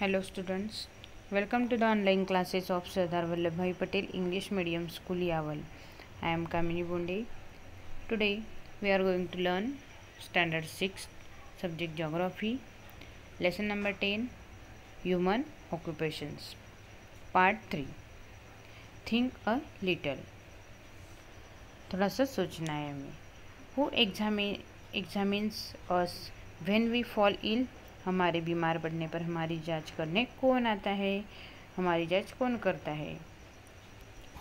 Hello students, welcome to the online classes of Sardar Vallabhbhai Patel English Medium School Yaval. I am Kamini Bonde. Today we are going to learn Standard 6 Subject Geography, Lesson number 10, Human Occupations, Part 3. Think a little. थोड़ा सा सोचना है हमें. Who examines us when we fall ill? हमारे बीमार पड़ने पर हमारी जांच करने कौन आता है? हमारी जांच कौन करता है?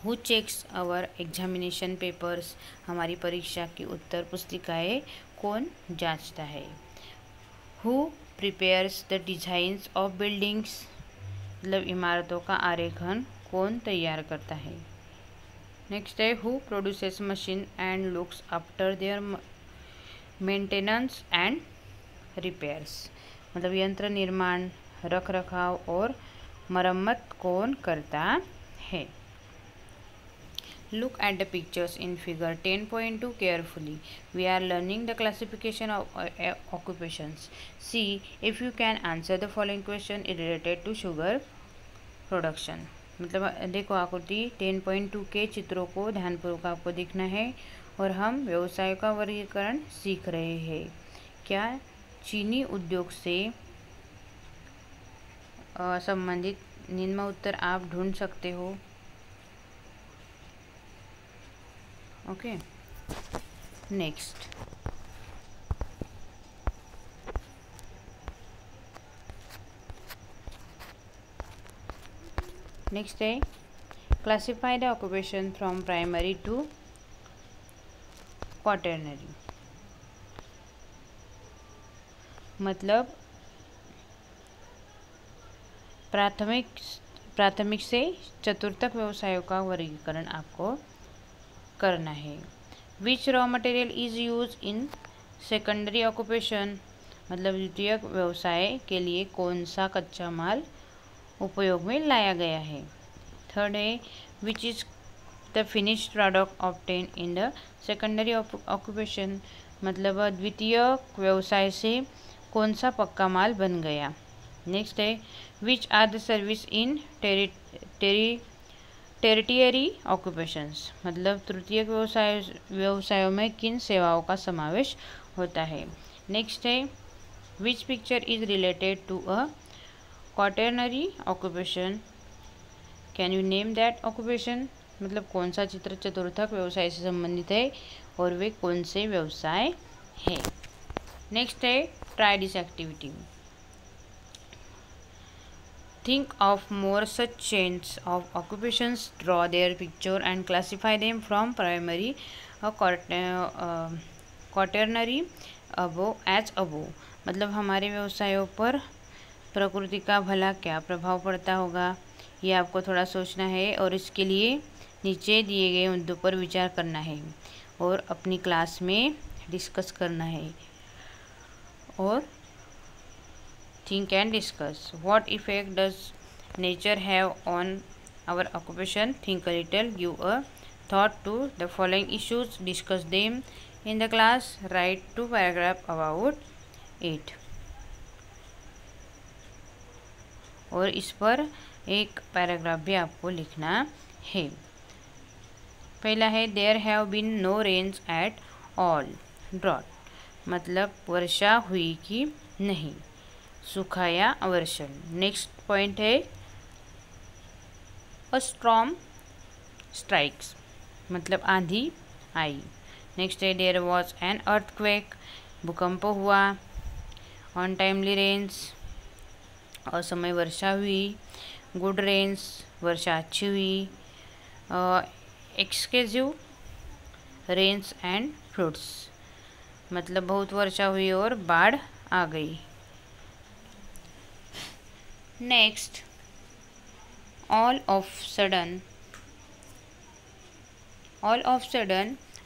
Who checks our examination papers? हमारी परीक्षा की उत्तर पुस्तिकाएं कौन जांचता है? Who prepares the designs of buildings? मतलब इमारतों का आरेखन कौन तैयार करता है? नेक्स्ट है who produces machine and looks after their maintenance and repairs? मतलब यंत्र निर्माण, रख रखाव और मरम्मत कौन करता है? Look at the pictures in figure 10.2 carefully. We are learning the classification of occupations. See if you can answer the following question related to sugar production. मतलब देखो आकृति 10.2 के चित्रों को ध्यानपूर्वक आपको देखना है और हम व्यवसाय का वर्गीकरण सीख रहे हैं. क्या चीनी उद्योग से संबंधित निम्न उत्तर आप ढूंढ सकते हो? ओके, नेक्स्ट है classify the occupation from primary to quaternary. मतलब प्राथमिक से चतुर्थक व्यवसायों का वर्गीकरण आपको करना है. Which raw material is use in secondary occupation? मतलब द्वितीयक व्यवसाय के लिए कौन सा कच्चा माल उपयोग में लाया गया है. थर्ड है which is the finished product obtain in the secondary occupation? मतलब द्वितीयक व्यवसाय से कौन सा पक्का माल बन गया. नेक्स्ट है which are the service in tertiary occupations? मतलब तृतीयक व्यवसायों में किन सेवाओं का समावेश होता है. नेक्स्ट है which picture is related to a quaternary occupation? Can you name that occupation? मतलब कौन सा चित्र चतुर्थक व्यवसाय से संबंधित है और वे कौन से व्यवसाय है. नेक्स्ट है try this activity. Think of more such chains of occupations, draw their picture and classify them from primary quaternary as above. मतलब हमारे व्यवसायों पर प्रकृति का भला क्या प्रभाव पड़ता होगा, ये आपको थोड़ा सोचना है और इसके लिए नीचे दिए गए मुद्दों पर विचार करना है और अपनी क्लास में डिस्कस करना है. और think and discuss. What effect does nature have on our occupation? Think a little, give a thought to the following issues, discuss them in the class, write 2 paragraphs about it. और इस पर एक paragraph भी आपको लिखना है. पहला है there have been no rains at all. Drought मतलब वर्षा हुई कि नहीं, सूखा या अवर्षण. नेक्स्ट पॉइंट है अ स्टॉर्म स्ट्राइक्स मतलब आंधी आई. नेक्स्ट है देयर वॉज एन अर्थक्वेक भूकंप हुआ. ऑन टाइमली रेन्स असमय वर्षा हुई. गुड रेन्स वर्षा अच्छी हुई. एक्सकेसिव रेन्स एंड फ्लड्स मतलब बहुत वर्षा हुई और बाढ़ आ गई. Next all of sudden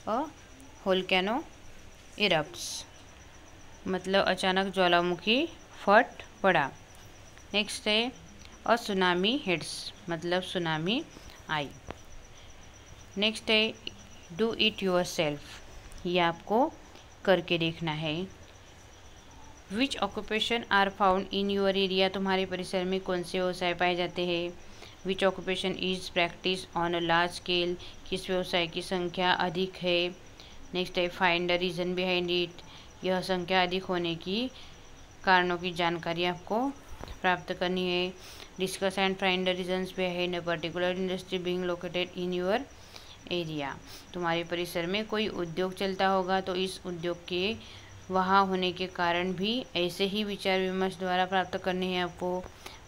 a volcano erupts मतलब अचानक ज्वालामुखी फट पड़ा. नेक्स्ट है अ सुनामी हिट्स मतलब सुनामी आई. नेक्स्ट है डू इट योर सेल्फ, ये आपको करके देखना है. Which occupation are found in your area, तुम्हारे परिसर में कौन से व्यवसाय पाए जाते हैं। Which occupation is practice on a large scale, किस व्यवसाय की संख्या अधिक है। नेक्स्ट है find the reason behind it, यह संख्या अधिक होने की कारणों की जानकारी आपको प्राप्त करनी है। Discuss and find the reasons behind a particular industry being located in your area, तुम्हारे परिसर में कोई उद्योग चलता होगा तो इस उद्योग के वहाँ होने के कारण भी ऐसे ही विचार विमर्श द्वारा प्राप्त करने हैं आपको।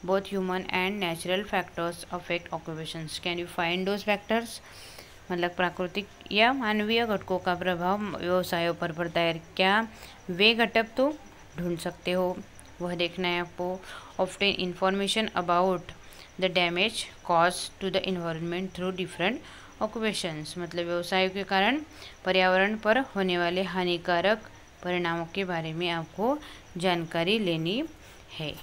Both human and natural factors affect occupations, can you find those factors, मतलब प्राकृतिक या मानवीय घटकों का प्रभाव व्यवसायों पर पड़ता है, क्या वे घटक तो ढूंढ सकते हो, वह देखना है आपको। Obtain information about the damage cause to the environment through different occupations, मतलब व्यवसायों के कारण पर्यावरण पर होने वाले हानिकारक परिणामों के बारे में आपको जानकारी लेनी है।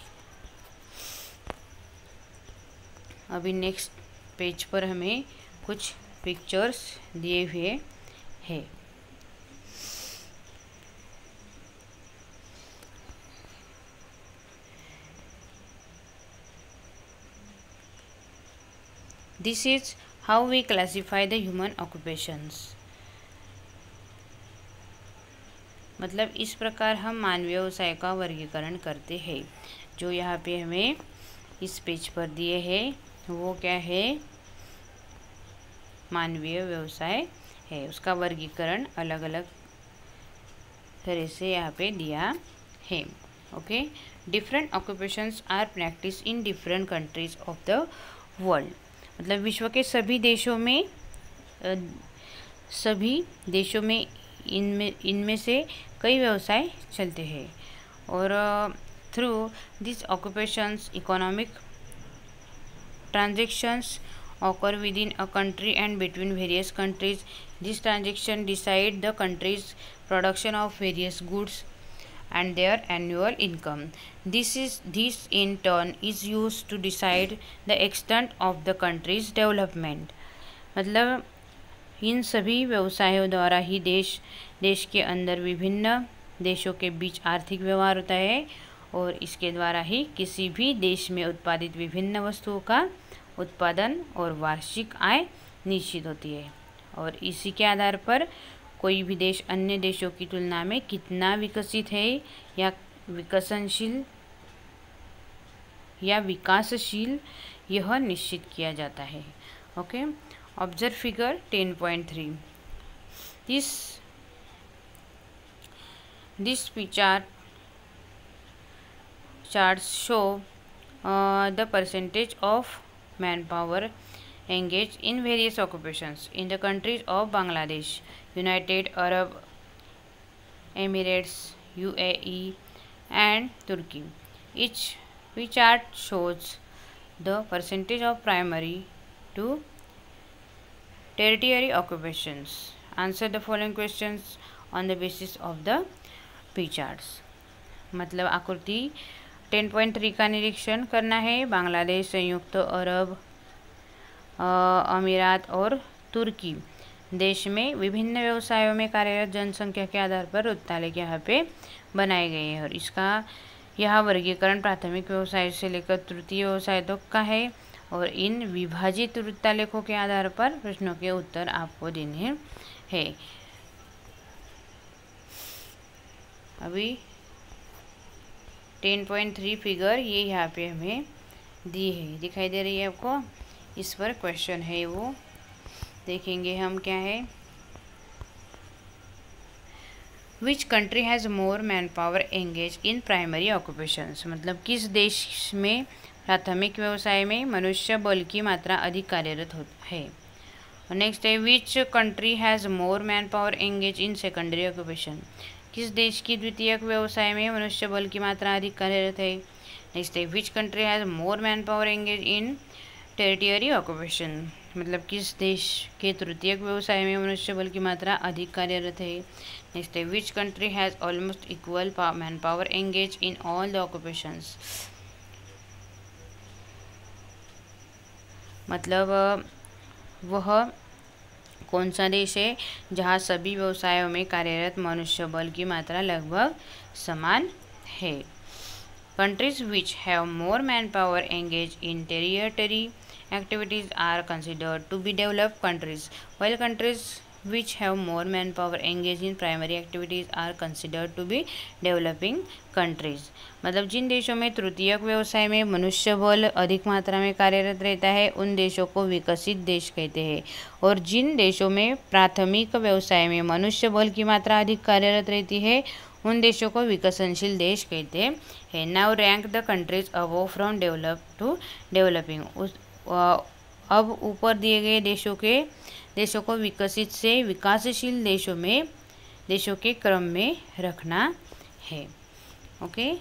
अभी नेक्स्ट पेज पर हमें कुछ पिक्चर्स दिए हुए हैं। This is how we classify the human occupations, मतलब इस प्रकार हम मानवीय व्यवसाय का वर्गीकरण करते हैं। जो यहाँ पे हमें इस पेज पर दिए हैं वो क्या है, मानवीय व्यवसाय है, उसका वर्गीकरण अलग अलग तरह से यहाँ पे दिया है। Okay, different occupations are practice in different countries of the world, मतलब विश्व के सभी देशों में इनमें से कई व्यवसाय चलते हैं। और through this occupations economic transactions occur within a country and between various countries. This transaction decide the country's production of various goods and their annual income. This in turn is used to decide the extent of the country's development. मतलब इन सभी व्यवसायों द्वारा ही देश के अंदर विभिन्न देशों के बीच आर्थिक व्यवहार होता है और इसके द्वारा ही किसी भी देश में उत्पादित विभिन्न वस्तुओं का उत्पादन और वार्षिक आय निश्चित होती है। और इसी के आधार पर कोई भी देश अन्य देशों की तुलना में कितना विकसित है या विकसनशील या विकासशील यह निश्चित किया जाता है। Okay, observe figure 10.3, this charts show the percentage of manpower engaged in various occupations in the countries of Bangladesh, United Arab Emirates, UAE and Turkey. Each chart shows the percentage of primary to tertiary occupations. Answer the following questions on the basis of the P charts. मतलब आकृति 10.3 का निरीक्षण करना है। बांग्लादेश, संयुक्त अरब अमीरात और तुर्की देश में विभिन्न व्यवसायों में कार्यरत जनसंख्या के आधार पर वृत्तालेख यहाँ पे बनाए गए हैं और इसका यह वर्गीकरण प्राथमिक व्यवसाय से लेकर तृतीय व्यवसाय तक का है और इन विभाजित वृत्तालेखों के आधार पर प्रश्नों के उत्तर आपको देने हैं। अभी 10.3 फिगर ये यहाँ पे हमें दी है, दिखाई दे रही है आपको, इस पर क्वेश्चन है वो देखेंगे हम क्या है। Which country has more man power engage in primary occupations, मतलब किस देश में प्राथमिक व्यवसाय में मनुष्य बल की मात्रा अधिक कार्यरत है। नेक्स्ट है which country has more man power engage in secondary occupation, किस देश की द्वितीयक व्यवसाय में मनुष्य बल की मात्रा अधिक कार्यरत है। नेक्स्ट है which country has more man power engage in territory occupation, मतलब किस देश के तृतीयक व्यवसाय में मनुष्य बल की मात्रा अधिक कार्यरत है। नेक्स्ट है which country has almost equal man power engage in all the occupations, मतलब वह कौन सा देश है जहाँ सभी व्यवसायों में कार्यरत मनुष्य बल की मात्रा लगभग समान है। Countries which have more man power engage in territory activities are considered to be developed countries, while countries which have more manpower engaged in primary activities are considered to be developing countries। मतलब जिन देशों में तृतीयक व्यवसाय में मनुष्य बल अधिक मात्रा में कार्यरत रहता है उन देशों को विकसित देश कहते हैं, और जिन देशों में प्राथमिक व्यवसाय में मनुष्य बल की मात्रा अधिक कार्यरत रहती है उन देशों को विकसनशील देश कहते हैं। Now rank the countries above from develop to developing. अब ऊपर दिए गए देशों को विकसित से विकासशील देशों के क्रम में रखना है। ओके,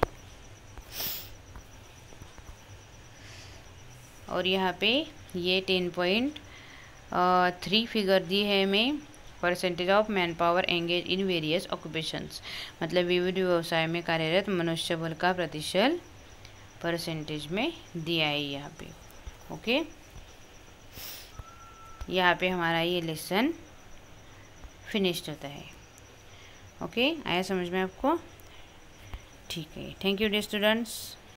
और यहाँ पे ये 10.3 फिगर दी है हमें। Percentage of man power engage in various occupations, मतलब विविध व्यवसाय में कार्यरत मनुष्य बल का प्रतिशत परसेंटेज में दिया है यहाँ पे। ओके, यहाँ पे हमारा ये लेसन फिनिश्ड होता है। ओके, आया समझ में आपको? ठीक है, थैंक यू डियर स्टूडेंट्स।